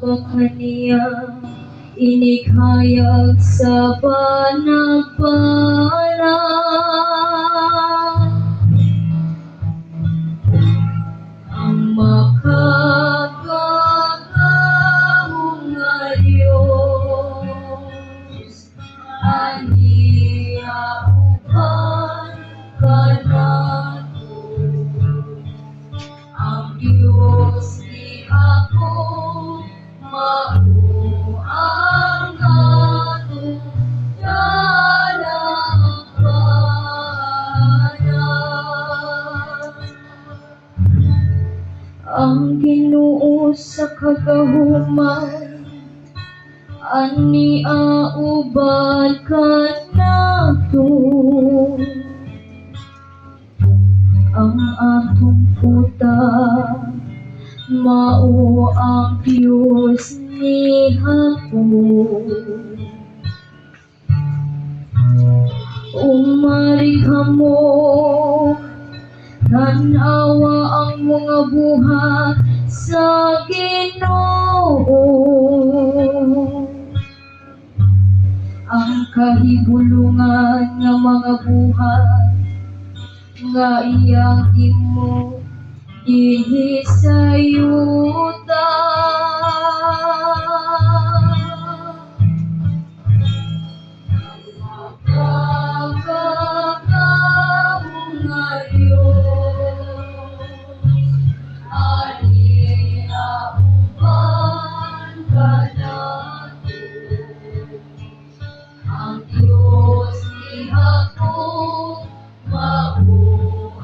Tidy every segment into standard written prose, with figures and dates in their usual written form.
kaniya inikayag sa banagbanan. Ang makagagahong nga Diyos, aniauban ka nato. Ang Diyos ni ako, mao ang atong dalangbanan. Ang Ginoo sa kagahuman, aniauban ka nato. Ang atong puta, mao ang Diyos ni hapon. Umarihamo, tanawa ang mga buhat sa Ginoo. Ang kahibulungan nga mga buhat nga iyang imo dinhi sa yuta. Magagahong nga Diyos, aniauban ka nato. Ang Diyos ni ako, mao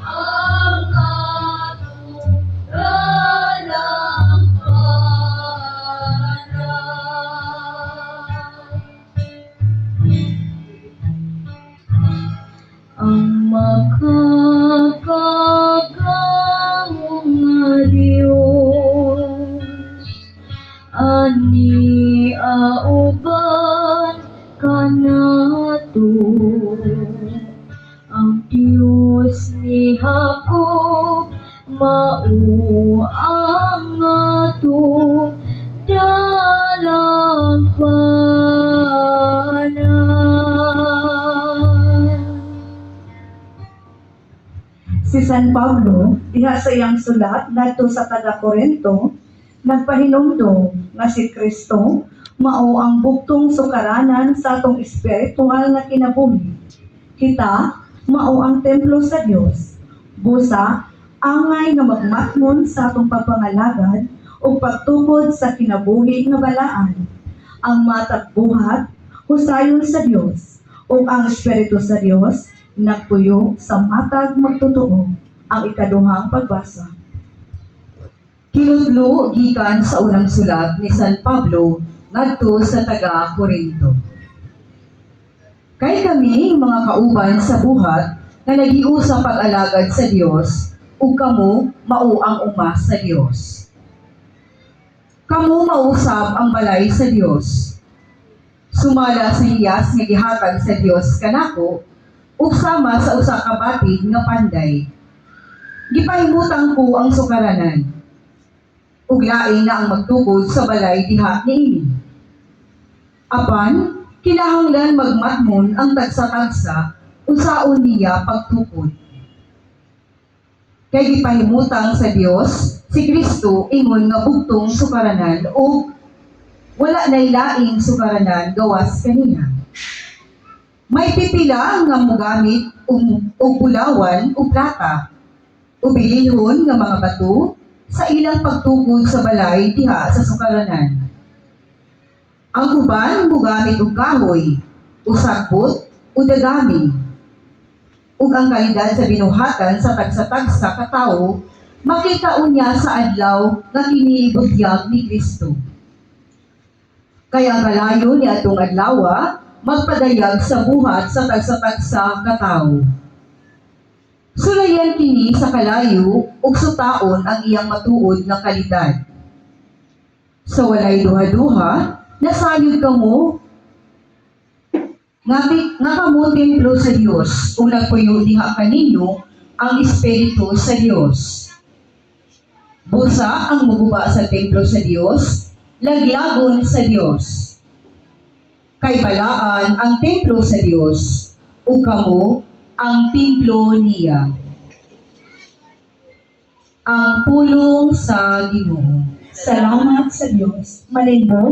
ang atong dalangbanan. Ang makagagahong nga Diyos, aniauban ka nato. Ang Diyos ni Jacob, mao ang atong dalangbanan. Si San Pablo, diha sa iyang sulat ngadto sa taga-Corinto, nagpahinumdom nga si Kristo mao ang buktong sukaranan sa atong espiritual nga kinabuhi. Kita mao ang templo sa Dios. Busa angay nga magmatmon sa atong pagpangalagad o pagtukod sa kinabuhi nga balaan. Ang matag buhat husayon sa Dios ug ang espiritu sa Dios nagpuyo sa matag magtotoo. Ang ikaduhang pagbasa. Kinudlo gikan sa unang sulat ni San Pablo ngadto sa taga-Corinto. Kay kami mga kauban sa buhat nga nagiu sa pag-alagad sa Dios ug kamo mao ang uma sa Dios. Kamo mausab ang balay sa Dios. Sumala sa hiyas nga gihatag sa Dios kanako ug sama sa usa ka batid nga panday. Gipahimutang ko ang sukaranan. Ug lain na ang magtukod sa balay diha niini. Apan kinahanglan magmatmon ang tagsa-tagsa unsaon niya pagtukod. Kay gipahimutang sa Dios si Kristo ingon nga bugtong sukaranan ug wala nay laing sukaranan gawas kaniya. May pipila nga mogamit og bulawan o plata o bilihon nga mga bato sa ilang pagtukod sa balay diha sa sukaranan. Ang uban mogamit og kahoy, o sagbot, o dagami. Ug ang kalidad sa binuhatan sa tagsa-tagsa ka tawo makita unya sa adlaw nga kini ibutyag ni Kristo. Kaya ang kalayo ni atong adlaw magpadayag sa buhat sa tagsa-tagsa ka tawo. Sulayan kini sa kalayo ug sutaon ang iyang matuod nga kalidad. Sa walay duha-duha, nasayod kamo nga kamo templo sa Dios ug nagpuyo diha kaninyo ang Espiritu sa Dios. Busa ang muguba sa templo sa Dios, laglagon sa Dios. Kay balaan ang templo sa Dios, ug kamo ang templo niya. Ang pulong sa Ginoo. Salamat sa Diyos. Maninbo